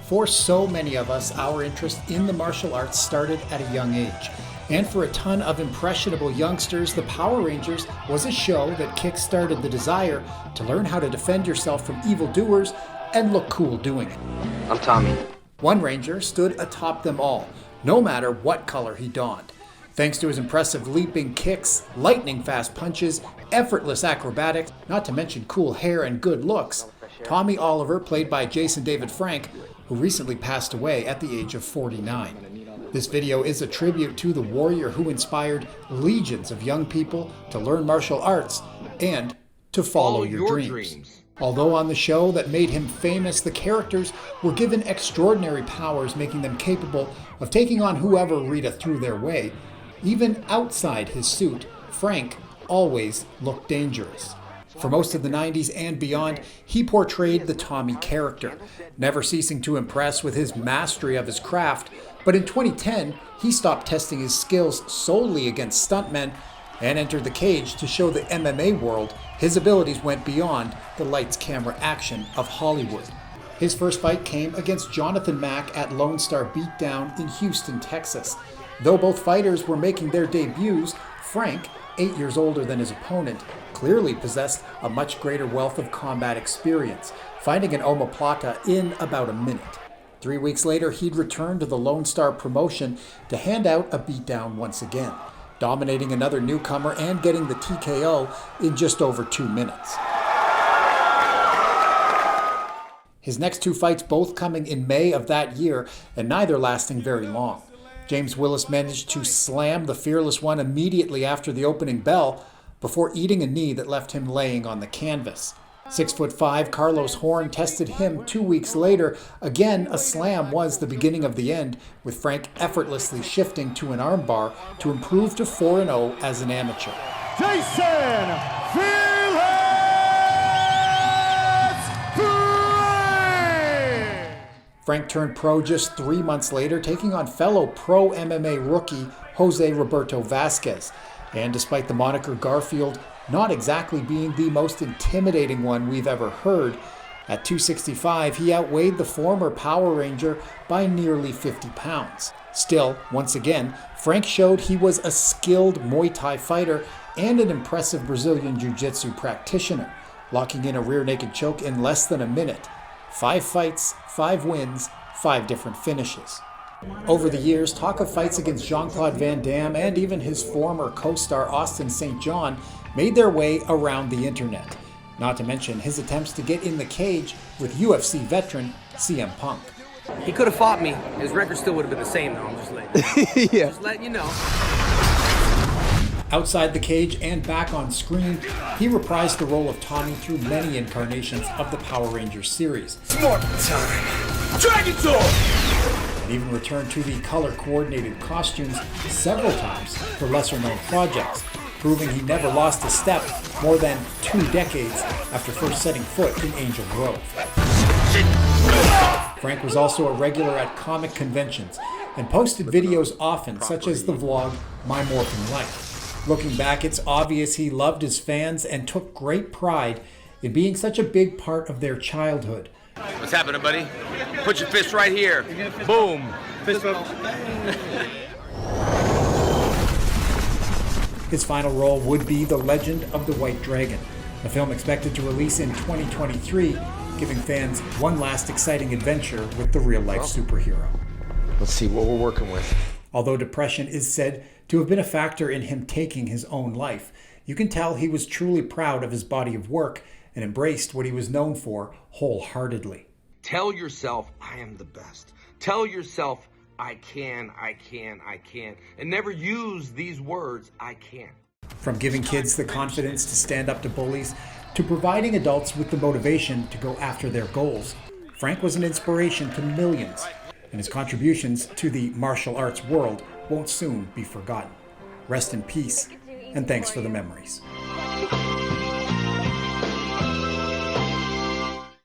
For so many of us, our interest in the martial arts started at a young age. And for a ton of impressionable youngsters, the Power Rangers was a show that kick-started the desire to learn how to defend yourself from evildoers and look cool doing it. I'm Tommy. One Ranger stood atop them all, no matter what color he donned. Thanks to his impressive leaping kicks, lightning-fast punches, effortless acrobatics, not to mention cool hair and good looks, Tommy Oliver, played by Jason David Frank, who recently passed away at the age of 49. This video is a tribute to the warrior who inspired legions of young people to learn martial arts and to follow your dreams. Although on the show that made him famous, the characters were given extraordinary powers, making them capable of taking on whoever Rita threw their way, even outside his suit, Frank always looked dangerous. For most of the 90s and beyond, he portrayed the Tommy character, never ceasing to impress with his mastery of his craft. But in 2010, he stopped testing his skills solely against stuntmen and entered the cage to show the MMA world his abilities went beyond the lights, camera, action of Hollywood. His first fight came against Jonathan Mack at Lone Star Beatdown in Houston, Texas. Though both fighters were making their debuts, Frank, 8 years older than his opponent, clearly possessed a much greater wealth of combat experience, finding an omoplata in about a minute. 3 weeks later, he'd returned to the Lone Star promotion to hand out a beatdown once again, dominating another newcomer and getting the TKO in just over 2 minutes. His next two fights both coming in May of that year, and neither lasting very long. James Willis managed to slam the Fearless One immediately after the opening bell before eating a knee that left him laying on the canvas. 6'5" Carlos Horn tested him 2 weeks later. Again, a slam was the beginning of the end, with Frank effortlessly shifting to an armbar to improve to 4-0 as an amateur. Jason Fearless Frank turned pro just 3 months later, taking on fellow pro MMA rookie Jose Roberto Vasquez. And despite the moniker Garfield not exactly being the most intimidating one we've ever heard, at 265 he outweighed the former Power Ranger by nearly 50 pounds. Still, once again, Frank showed he was a skilled Muay Thai fighter and an impressive Brazilian Jiu-Jitsu practitioner, locking in a rear naked choke in less than a minute. 5 fights, 5 wins, 5 different finishes. Over the years, talk of fights against Jean-Claude Van Damme and even his former co-star Austin St. John made their way around the internet, not to mention his attempts to get in the cage with UFC veteran CM Punk. He could have fought me. His record still would have been the same, though. I'm just letting you know. Just letting you know. Outside the cage and back on screen, he reprised the role of Tommy through many incarnations of the Power Rangers series. Smart time! Dragon Sword! And even returned to the color-coordinated costumes several times for lesser-known projects, proving he never lost a step more than 2 decades after first setting foot in Angel Grove. Frank was also a regular at comic conventions and posted videos often, such as the vlog My Morphin Life. Looking back, it's obvious he loved his fans and took great pride in being such a big part of their childhood. What's happening, buddy? Put your fist right here. Boom. Fist bump. His final role would be The Legend of the White Dragon, a film expected to release in 2023, giving fans one last exciting adventure with the real-life superhero. Let's see what we're working with. Although depression is said to have been a factor in him taking his own life, you can tell he was truly proud of his body of work and embraced what he was known for wholeheartedly. Tell yourself, I am the best. Tell yourself, I can. And never use these words, I can. From giving kids the confidence to stand up to bullies, to providing adults with the motivation to go after their goals, Frank was an inspiration to millions, and his contributions to the martial arts world won't soon be forgotten. Rest in peace, and thanks for the memories.